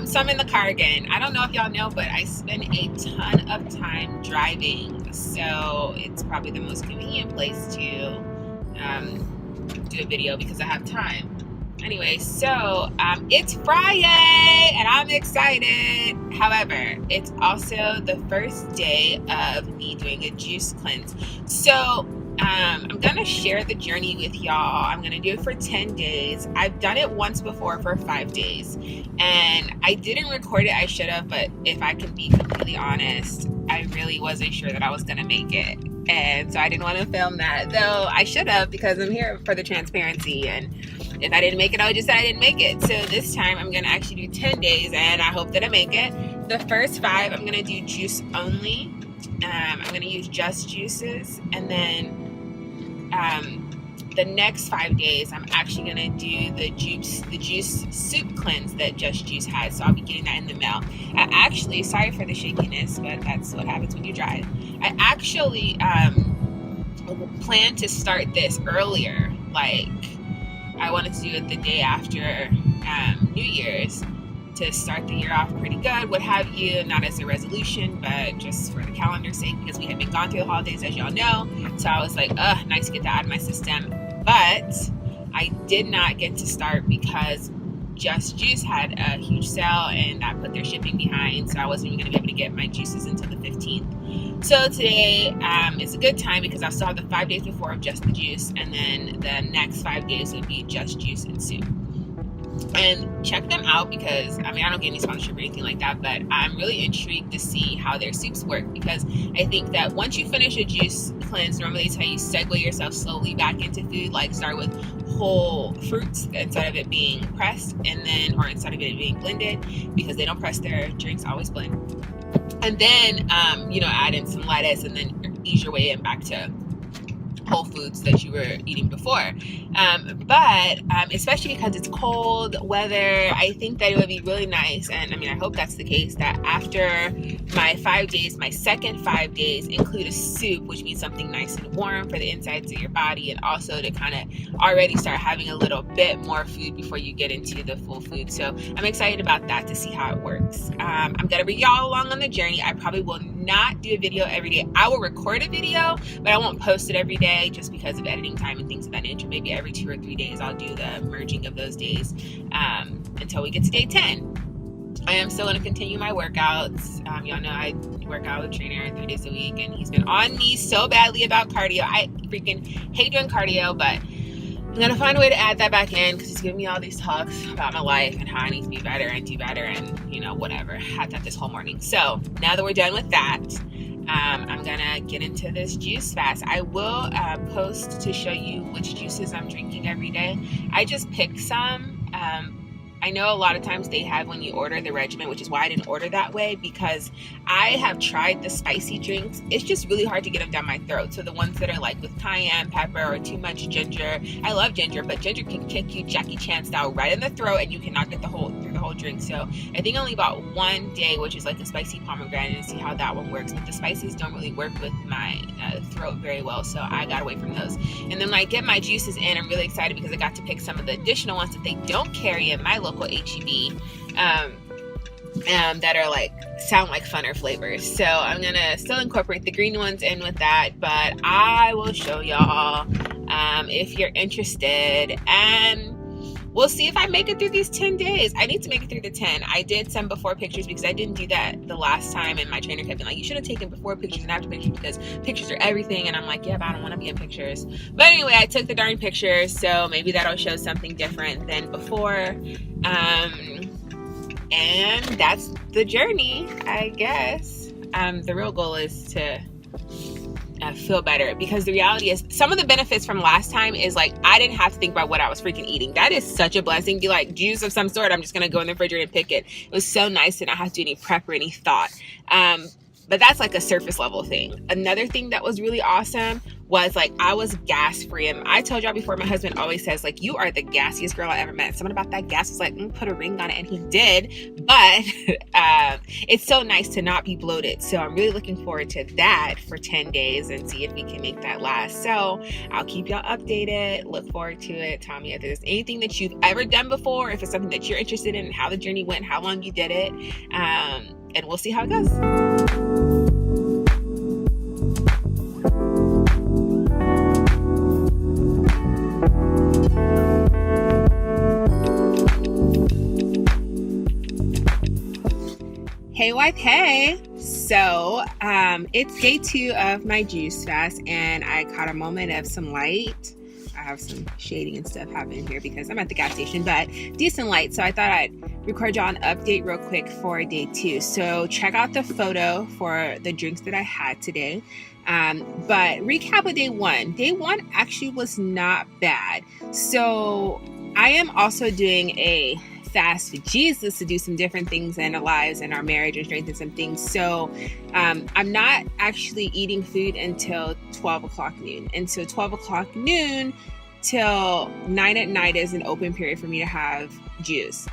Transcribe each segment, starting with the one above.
So I'm in the car again. I don't know if y'all know, but I spend a ton of time driving, so it's probably the most convenient place to do a video because I have time. Anyway, so it's Friday and I'm excited. However, it's also the first day of me doing a juice cleanse. So I'm gonna share the journey with y'all. I'm gonna do it for 10 days. I've done it once before for 5 days, and I didn't record it. I should have, but if I can be completely honest, I really wasn't sure that I was gonna make it. And so I didn't want to film that, though I should have, because I'm here for the transparency. And if I didn't make it, I would just say I didn't make it. So this time I'm going to actually do 10 days, and I hope that I make it. The first 5, I'm going to do juice only. I'm going to use just juices. And then the next 5 days, I'm actually going to do the juice soup cleanse that Just Juice has. So I'll be getting that in the mail. I actually, sorry for the shakiness, but that's what happens when you drive. I actually plan to start this earlier. Like, I wanted to do it the day after New Year's to start the year off pretty good, what have you, not as a resolution, but just for the calendar's sake, because we had been gone through the holidays, as y'all know. So I was like, nice to get that out of my system. But I did not get to start because Just Juice had a huge sale and that put their shipping behind, so I wasn't even going to be able to get my juices until the 15th. So today is a good time because I'll still have the 5 days before of just the juice, and then the next 5 days would be just juice and soup. And check them out because, I don't get any sponsorship or anything like that, but I'm really intrigued to see how their soups work, because I think that once you finish a juice cleanse, normally it's how you segue yourself slowly back into food, like start with whole fruits instead of it being pressed, and then, or instead of it being blended, because they don't press their drinks, always blend. And then, add in some lettuce and then ease your way in back to whole foods that you were eating before. But especially because it's cold weather, I think that it would be really nice, and I hope that's the case, that after my 5 days, my second 5 days include a soup, which means something nice and warm for the insides of your body, and also to kind of already start having a little bit more food before you get into the full food. So I'm excited about that to see how it works. I'm gonna bring y'all along on the journey. I probably will not do a video every day. I will record a video, but I won't post it every day just because of editing time and things of that nature. Maybe every 2 or 3 days I'll do the merging of those days until we get to day 10. I am still going to continue my workouts. Y'all know I work out with a trainer 3 days a week, and he's been on me so badly about cardio. I freaking hate doing cardio, but I'm going to find a way to add that back in because he's giving me all these talks about my life and how I need to be better and do better and, whatever. I had that this whole morning. So now that we're done with that, I'm gonna get into this juice fast. I will post to show you which juices I'm drinking every day. I just picked some. I know a lot of times they have when you order the regimen, which is why I didn't order that way, because I have tried the spicy drinks. It's just really hard to get them down my throat. So the ones that are like with cayenne pepper or too much ginger, I love ginger, but ginger can kick you Jackie Chan style right in the throat, and you cannot get through the whole drink. So I think only about one day, which is like a spicy pomegranate, and see how that one works. But the spices don't really work with my throat very well, so I got away from those. And then when I get my juices in, I'm really excited because I got to pick some of the additional ones that they don't carry in my local HEB, that are sound like funner flavors. So I'm gonna still incorporate the green ones in with that, but I will show y'all if you're interested, and we'll see if I make it through these 10 days. I need to make it through the 10. I did some before pictures because I didn't do that the last time, and my trainer kept being like, you should have taken before pictures and after pictures because pictures are everything. And I'm like, yeah, but I don't want to be in pictures. But anyway, I took the darn pictures, so maybe that'll show something different than before. And that's the journey, I guess. The real goal is to feel better, because the reality is some of the benefits from last time is I didn't have to think about what I was freaking eating. That is such a blessing. Be like juice of some sort, I'm just gonna go in the refrigerator and pick it. It was so nice to not have to do any prep or any thought. But that's like a surface level thing. Another thing that was really awesome was like, I was gas free. And I told y'all before, my husband always says, like, you are the gassiest girl I ever met. Someone about that gas was like, put a ring on it. And he did. But it's so nice to not be bloated. So I'm really looking forward to that for 10 days and see if we can make that last. So I'll keep y'all updated. Look forward to it. Tell me if there's anything that you've ever done before, if it's something that you're interested in, how the journey went, how long you did it. And we'll see how it goes. Hey wife, hey. So it's day 2 of my juice fast, and I caught a moment of some light. I have some shading and stuff happening here because I'm at the gas station, but decent light. So I thought I'd record y'all an update real quick for day 2. So check out the photo for the drinks that I had today. But recap of day 1. Day 1 actually was not bad. So I am also doing a fast for Jesus to do some different things in our lives and our marriage and strengthen some things. So I'm not actually eating food until 12 o'clock noon. And so 12 o'clock noon till 9 at night is an open period for me to have juice.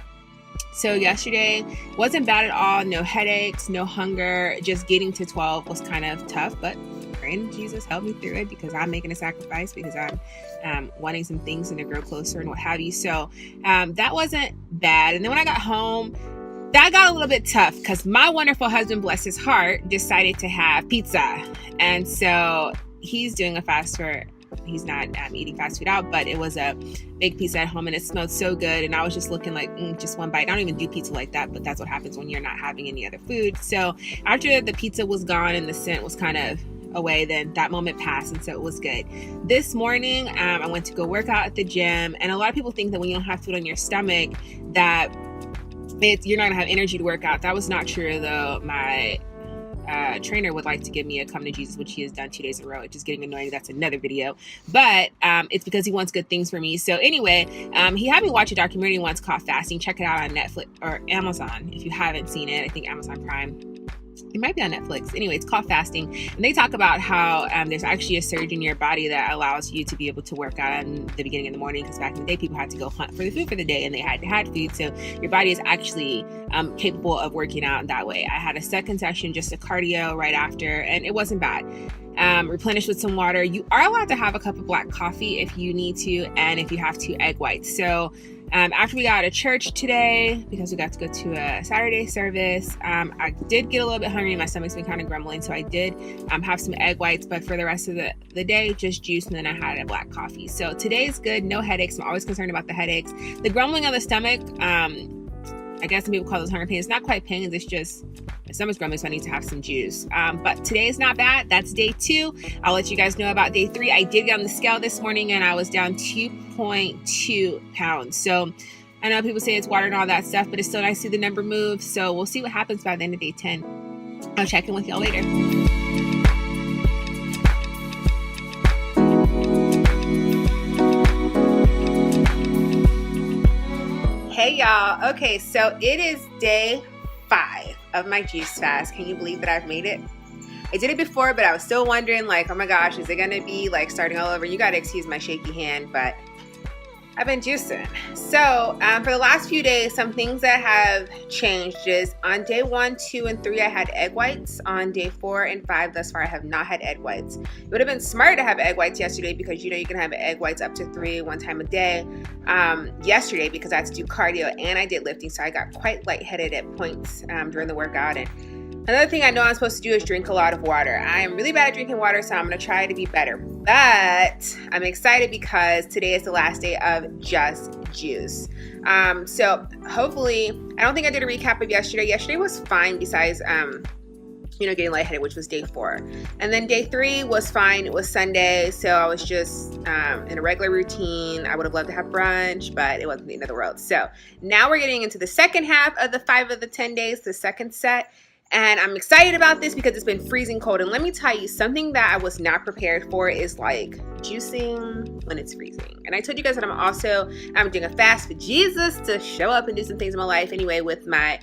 So yesterday wasn't bad at all. No headaches, no hunger. Just getting to 12 was kind of tough, but praying Jesus help me through it because I'm making a sacrifice, because I'm wanting some things and to grow closer and what have you. So that wasn't bad. And then when I got home, that got a little bit tough because my wonderful husband, bless his heart, decided to have pizza. And so he's doing a fast for, he's not eating fast food out, but it was a big pizza at home and it smelled so good. And I was just looking like, just one bite. I don't even do pizza like that, but that's what happens when you're not having any other food. So after the pizza was gone and the scent was kind of away, then that moment passed, and so it was good. This morning I went to go work out at the gym, and a lot of people think that when you don't have food on your stomach that you're not gonna have energy to work out. That was not true though. My trainer would like to give me a come to Jesus, which he has done 2 days in a row. It's just getting annoying. That's another video, but it's because he wants good things for me. So anyway, he had me watch a documentary once called Fasting. Check it out on Netflix or Amazon if you haven't seen it. I think Amazon Prime. It might be on Netflix. Anyway, it's called Fasting. And they talk about how there's actually a surge in your body that allows you to be able to work out in the beginning of the morning. Because back in the day, people had to go hunt for the food for the day and they had food. So your body is actually capable of working out in that way. I had a second session, just a cardio right after, and it wasn't bad. Replenish with some water. You are allowed to have a cup of black coffee if you need to, and if you have to, egg whites. So after we got out of church today, because we got to go to a Saturday service, I did get a little bit hungry. My stomach's been kind of grumbling, so I did have some egg whites, but for the rest of the day, just juice, and then I had a black coffee. So today's good, no headaches. I'm always concerned about the headaches. The grumbling on the stomach, I guess some people call those hunger pains. It's not quite pains, it's just my stomach's grumbling, so I need to have some juice. But today is not bad. That's day 2. I'll let you guys know about day 3. I did get on the scale this morning and I was down 2.2 pounds. So I know people say it's water and all that stuff, but it's still nice to see the number move. So we'll see what happens by the end of day 10. I'll check in with y'all later. Hey y'all. Okay, so it is day 5 of my juice fast. Can you believe that I've made it? I did it before, but I was still wondering, like, oh my gosh, is it gonna be like starting all over? You gotta excuse my shaky hand, but I've been juicing. So for the last few days, some things that have changed is on day 1, 2, and 3, I had egg whites. On day 4 and 5, thus far, I have not had egg whites. It would have been smart to have egg whites yesterday because you can have egg whites up to 3 one time a day. Yesterday, because I had to do cardio and I did lifting, so I got quite lightheaded at points during the workout. And another thing I know I'm supposed to do is drink a lot of water. I am really bad at drinking water, so I'm going to try to be better. But I'm excited because today is the last day of just juice. So hopefully, I don't think I did a recap of yesterday. Yesterday was fine besides, getting lightheaded, which was day 4. And then day 3 was fine. It was Sunday, so I was just in a regular routine. I would have loved to have brunch, but it wasn't the end of the world. So now we're getting into the second half of the 5 of the 10 days, the second set. And I'm excited about this because it's been freezing cold. And let me tell you, something that I was not prepared for is like juicing when it's freezing. And I told you guys that I'm doing a fast for Jesus to show up and do some things in my life anyway with my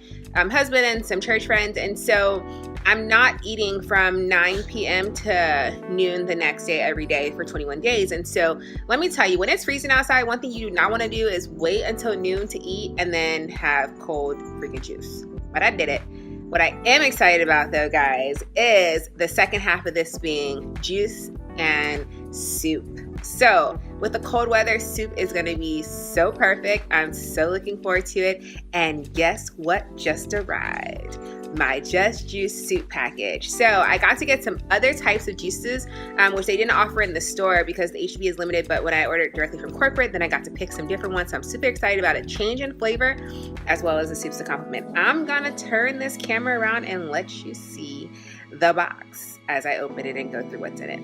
husband and some church friends. And so I'm not eating from 9 p.m. to noon the next day every day for 21 days. And so let me tell you, when it's freezing outside, one thing you do not want to do is wait until noon to eat and then have cold freaking juice. But I did it. What I am excited about though, guys, is the second half of this being juice and soup. So with the cold weather, soup is going to be so perfect. I'm so looking forward to it. And guess what just arrived? My Just Juice soup package. So I got to get some other types of juices, which they didn't offer in the store because the HEB is limited. But when I ordered directly from corporate, then I got to pick some different ones. So I'm super excited about a change in flavor as well as the soups to complement. I'm going to turn this camera around and let you see the box as I open it and go through what's in it.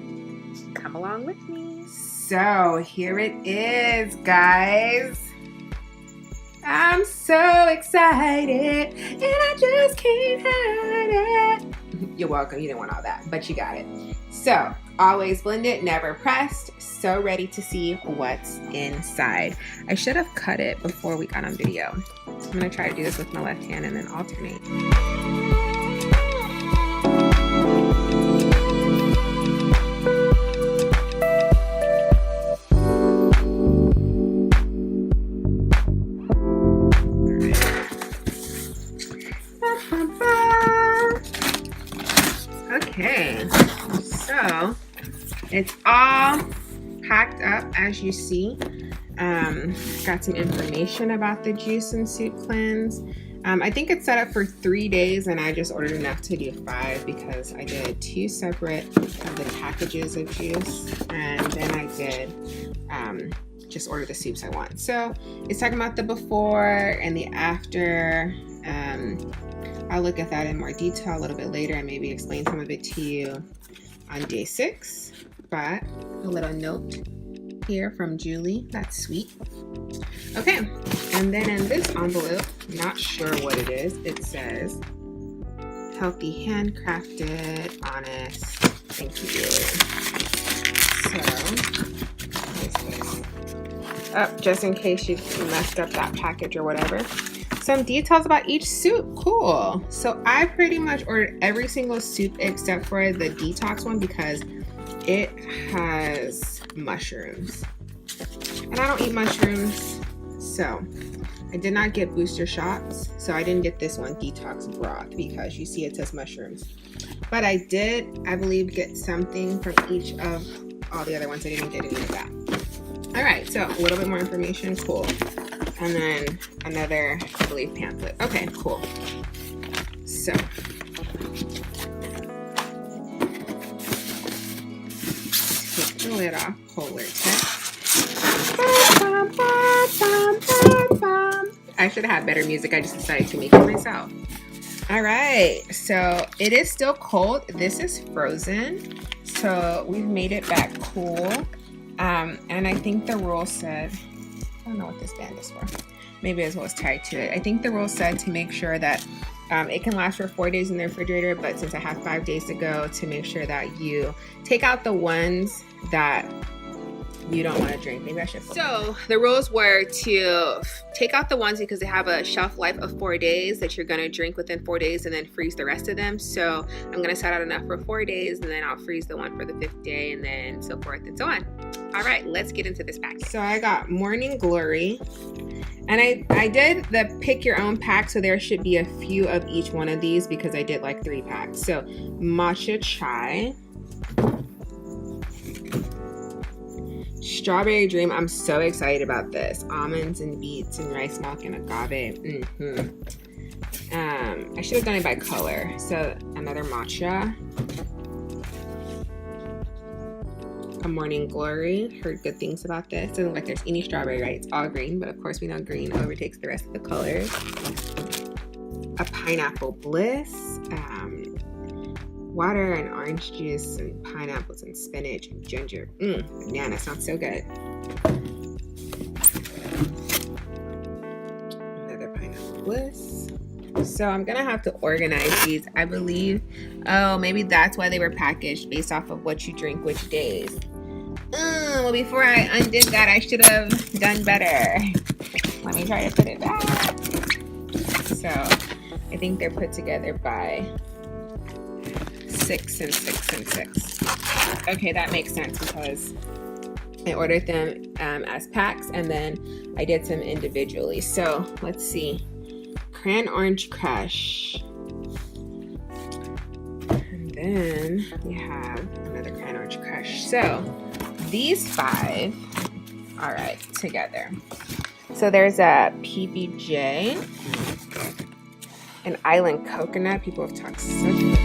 Come along with me. So here it is, guys. I'm so excited and I just can't hide it. You're welcome. You didn't want all that, but you got it. So always blended, never pressed. So ready to see what's inside. I should have cut it before we got on video. I'm going to try to do this with my left hand and then alternate. Okay, so it's all packed up as you see. Got some information about the juice and soup cleanse. I think it's set up for 3 days and I just ordered enough to do 5 because I did 2 separate of the packages of juice and then I did just order the soups I want. So it's talking about the before and the after. I'll look at that in more detail a little bit later and maybe explain some of it to you on day 6. But a little note here from Julie, that's sweet. Okay, and then in this envelope, not sure what it is, it says, healthy, handcrafted, honest, thank you, Julie. So, what is this? Oh, just in case you messed up that package or whatever. Some details about each soup. Cool. So I pretty much ordered every single soup except for the detox one because it has mushrooms. And I don't eat mushrooms. So I did not get booster shots. So I didn't get this one, detox broth, because you see it says mushrooms. But I did, I believe, get something from each of all the other ones. I didn't get any of that. All right, so a little bit more information. Cool. And then another, I believe, pamphlet. Okay, cool. So, take the lid off, polar tip. I should have had better music. I just decided to make it myself. All right, so it is still cold. This is frozen. So we've made it back cool. And I think the rule said, I don't know what this band is for. Maybe as well as tied to it. I think the rule said to make sure that it can last for 4 days in the refrigerator, but since I have 5 days to go, to make sure that you take out the ones that you don't want to drink. Maybe I should. So the rules were to take out the ones because they have a shelf life of 4 days that you're going to drink within 4 days and then freeze the rest of them. So I'm going to set out enough for 4 days and then I'll freeze the one for the 5th day and then so forth and so on. All right, let's get into this pack. So I got Morning Glory and I did the pick your own pack. So there should be a few of each one of these because I did like 3 packs. So matcha chai. Strawberry Dream, I'm so excited about this. Almonds and beets and rice milk and agave. I should have done it by color. So another matcha. A Morning Glory. Heard good things about this. Doesn't look like there's any strawberry, right? It's all green, but of course we know green overtakes the rest of the colors. A Pineapple Bliss. Water and orange juice and pineapples and spinach and ginger. Banana sounds so good. Another Pineapple Bliss. So I'm gonna have to organize these. I believe, oh, maybe that's why they were packaged based off of what you drink which days. Well, before I undid that, I should have done better. Let me try to put it back. So I think they're put together by 6 and 6 and 6. Okay, that makes sense because I ordered them as packs and then I did some individually. So let's see. Cran Orange Crush. And then we have another Cran Orange Crush. So these 5 are right together. So there's a PBJ, an Island Coconut. People have talked so much.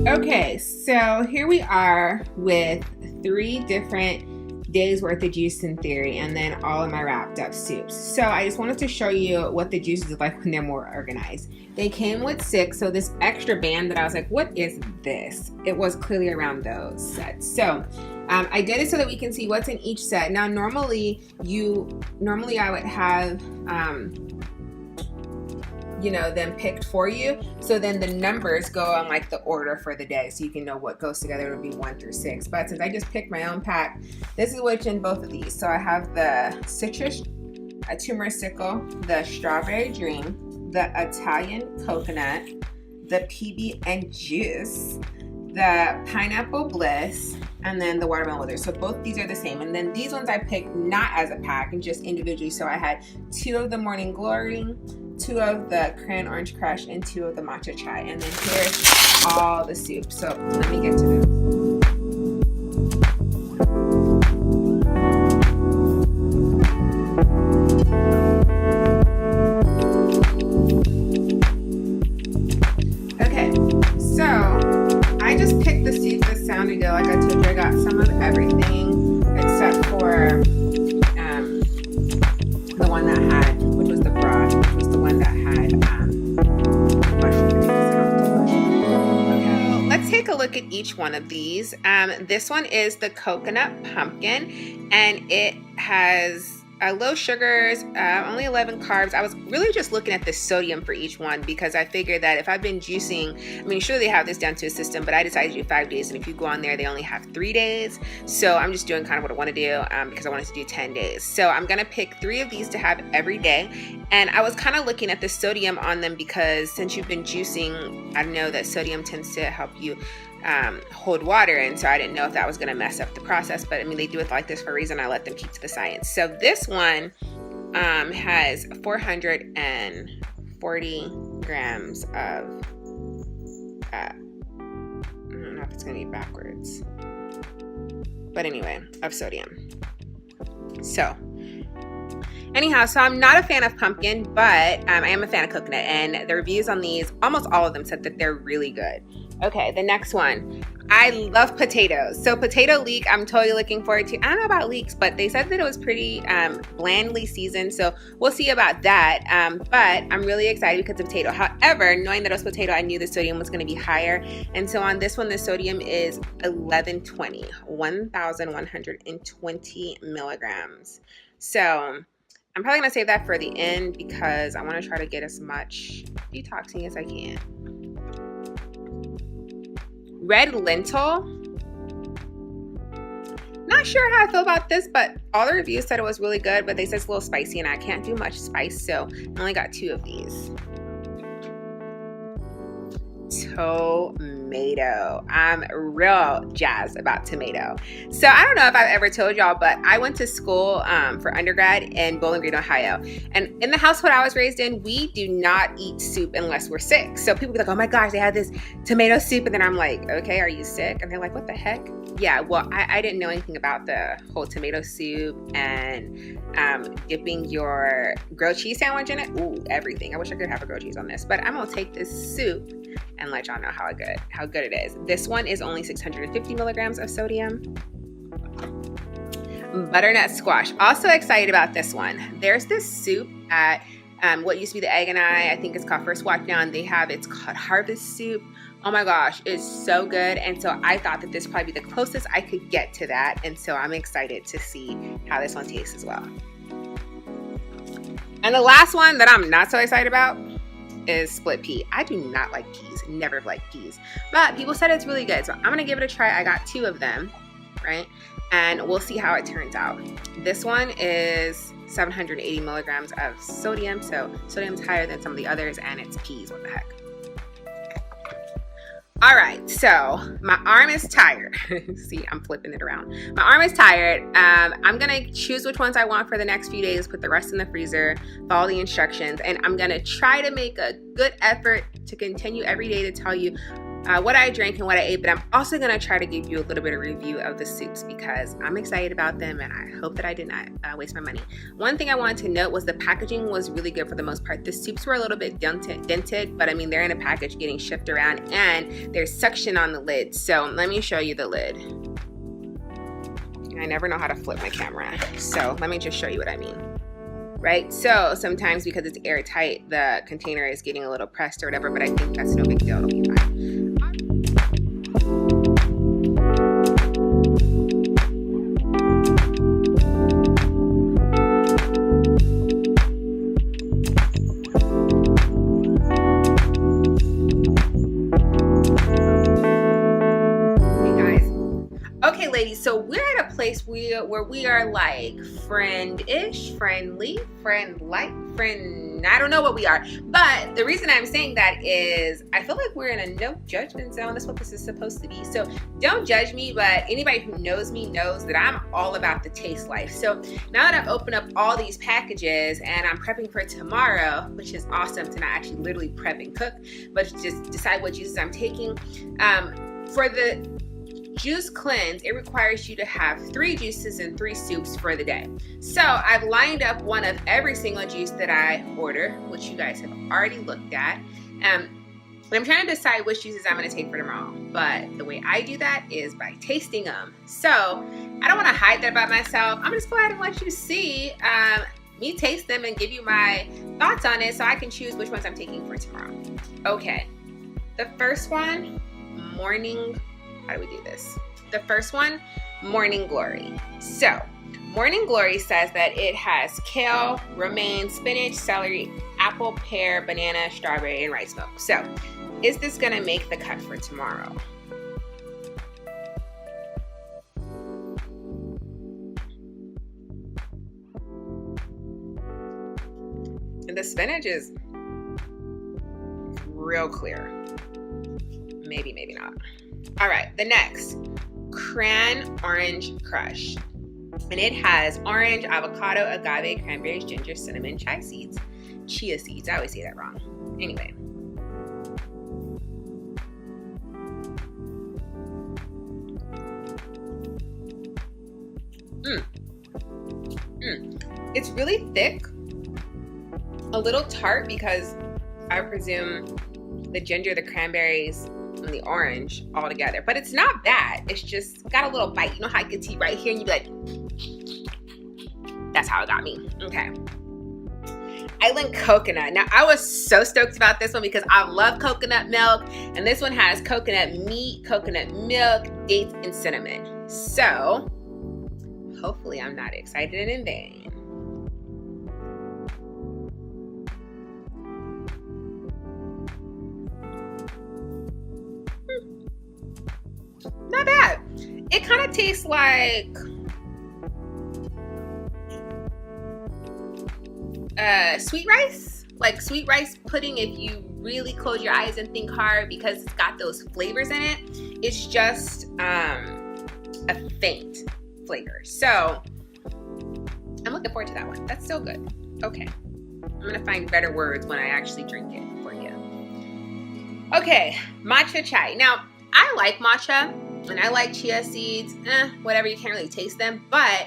Okay, so here we are with 3 different days worth of juice in theory and then all of my wrapped up soups. So I just wanted to show you what the juices look like when they're more organized. They came with 6, so this extra band that I was like, what is this? It was clearly around those sets. So I did it so that we can see what's in each set. Now normally I would have them picked for you. So then the numbers go on like the order for the day, so you can know what goes together. It'll be 1 through 6. But since I just picked my own pack, this is what's in both of these. So I have the citrus, a tumorsicle, the strawberry dream, the Italian coconut, the PB and juice, the pineapple bliss, and then the watermelon wither. So both these are the same. And then these ones I picked not as a pack and just individually. So I had 2 of the morning glory, 2 of the Cran Orange Crush, and 2 of the matcha chai. And then here's all the soup. So let me get to them. Okay, so I just picked the soup that sounded good. Like I told you, I got some of everything except for the one that had, which was the broth, which was the one that had mushrooms. Okay, let's take a look at each one of these. This one is the coconut pumpkin, and it has low sugars, only 11 carbs. I was really just looking at the sodium for each one because I figured that if I've been juicing, I mean, sure they have this down to a system, but I decided to do 5 days. And if you go on there, they only have 3 days. So I'm just doing kind of what I want to do because I wanted to do 10 days. So I'm going to pick 3 of these to have every day. And I was kind of looking at the sodium on them because since you've been juicing, I know that sodium tends to help you hold water, and so I didn't know if that was going to mess up the process, but I mean they do it like this for a reason. I let them keep to the science. So this one has 440 grams of I don't know if it's going to be backwards, but anyway, of sodium. So anyhow, so I'm not a fan of pumpkin, but I am a fan of coconut, and the reviews on these, almost all of them said that they're really good. Okay, the next one. I love potatoes. So potato leek, I'm totally looking forward to. I don't know about leeks, but they said that it was pretty blandly seasoned, so we'll see about that. But I'm really excited because of potato. However, knowing that it was potato, I knew the sodium was going to be higher. And so on this one, the sodium is 1,120 milligrams. So I'm probably going to save that for the end because I want to try to get as much detoxing as I can. Red lentil. Not sure how I feel about this, but all the reviews said it was really good, but they said it's a little spicy and I can't do much spice, so I only got 2 of these. Tomato. I'm real jazzed about tomato. So I don't know if I've ever told y'all, but I went to school for undergrad in Bowling Green, Ohio. And in the household I was raised in, we do not eat soup unless we're sick. So people be like, oh my gosh, they had this tomato soup. And then I'm like, okay, are you sick? And they're like, what the heck? Yeah, well, I didn't know anything about the whole tomato soup and dipping your grilled cheese sandwich in it. Ooh, everything. I wish I could have a grilled cheese on this, but I'm gonna take this soup and let y'all know how good it is. This one is only 650 milligrams of sodium. Butternut squash. Also excited about this one. There's this soup at what used to be the Egg and I think it's called First Walk Down. They have, it's called Harvest Soup. Oh my gosh, it's so good. And so I thought that this would probably be the closest I could get to that. And so I'm excited to see how this one tastes as well. And the last one that I'm not so excited about is split pea. I do not like peas, never liked peas. But people said it's really good, so I'm gonna give it a try. I got 2 of them, right? And we'll see how it turns out. This one is 780 milligrams of sodium, so sodium's higher than some of the others, and it's peas, what the heck. All right, so my arm is tired. See, I'm flipping it around. My arm is tired. I'm gonna choose which ones I want for the next few days, put the rest in the freezer, follow the instructions, and I'm gonna try to make a good effort to continue every day to tell you what I drank and what I ate, but I'm also gonna try to give you a little bit of review of the soups because I'm excited about them and I hope that I did not waste my money. One thing I wanted to note was the packaging was really good for the most part. The soups were a little bit dented, but I mean, they're in a package getting shipped around and there's suction on the lid. So let me show you the lid. I never know how to flip my camera. So let me just show you what I mean. Right, so sometimes because it's airtight, the container is getting a little pressed or whatever, but I think that's no big deal, it'll be fine. Ladies, so we're at a place where we are like friend-ish, friendly, friend-like, friend, I don't know what we are. But the reason I'm saying that is I feel like we're in a no judgment zone. That's what this is supposed to be. So don't judge me, but anybody who knows me knows that I'm all about the taste life. So now that I've opened up all these packages and I'm prepping for tomorrow, which is awesome to not actually literally prep and cook, but just decide what juices I'm taking. For the juice cleanse, it requires you to have 3 juices and 3 soups for the day. So I've lined up one of every single juice that I order, which you guys have already looked at. And I'm trying to decide which juices I'm going to take for tomorrow. But the way I do that is by tasting them. So I don't want to hide that about myself. I'm just going to let you see me taste them and give you my thoughts on it so I can choose which ones I'm taking for tomorrow. Okay. The first one, morning. How do we do this? The first one, Morning Glory. So, Morning Glory says that it has kale, romaine, spinach, celery, apple, pear, banana, strawberry, and rice milk. So, is this gonna make the cut for tomorrow? And the spinach is real clear. Maybe, maybe not. All right, the next, Cran Orange Crush. And it has orange, avocado, agave, cranberries, ginger, cinnamon, chia seeds. I always say that wrong. Anyway. It's really thick, a little tart because I presume the ginger, the cranberries, and the orange all together, but it's not bad. It's just got a little bite. You know how I get tea right here and you be like, that's how it got me. Okay. Island Coconut. Now I was so stoked about this one because I love coconut milk, and this one has coconut meat, coconut milk, dates, and cinnamon. So hopefully I'm not excited and in vain. Not bad. It kind of tastes like sweet rice, like sweet rice pudding if you really close your eyes and think hard, because it's got those flavors in it. It's just a faint flavor. So I'm looking forward to that one. That's still good. Okay. I'm gonna find better words when I actually drink it for you. Okay, matcha chai. Now, I like matcha and I like chia seeds, whatever, you can't really taste them, but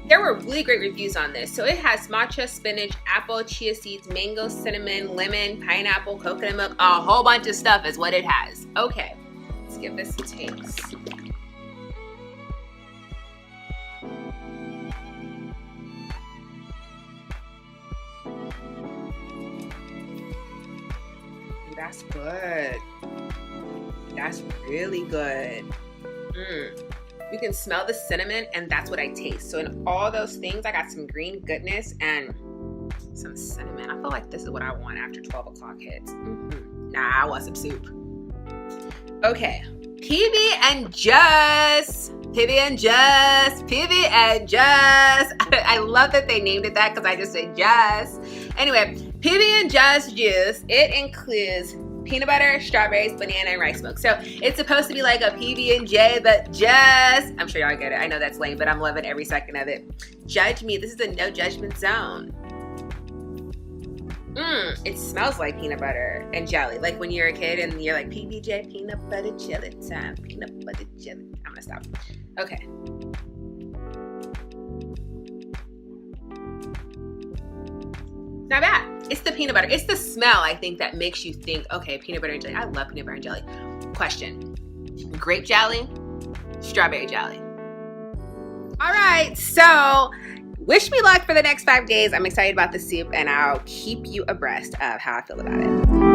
there were really great reviews on this. So it has matcha, spinach, apple, chia seeds, mango, cinnamon, lemon, pineapple, coconut milk, a whole bunch of stuff is what it has. Okay, let's give this a taste. that's good. That's really good. You can smell the cinnamon, and that's what I taste. So in all those things, I got some green goodness and some cinnamon. I feel like this is what I want after 12 o'clock hits. Nah, I want some soup. Okay, PB and Just. PB and Just. PB and Just. I love that they named it that because I just said Just. Anyway, PB and Just juice. It includes peanut butter, strawberries, banana, and rice milk. So it's supposed to be like a PB&J, but just, I'm sure y'all get it. I know that's lame, but I'm loving every second of it. Judge me. This is a no judgment zone. It smells like peanut butter and jelly. Like when you're a kid and you're like, PBJ, peanut butter jelly time. Peanut butter jelly. I'm gonna stop. Okay. Not bad. It's the peanut butter. It's the smell, I think, that makes you think, okay, peanut butter and jelly. I love peanut butter and jelly. Question. Grape jelly, strawberry jelly. All right, so wish me luck for the next 5 days. I'm excited about the soup, and I'll keep you abreast of how I feel about it.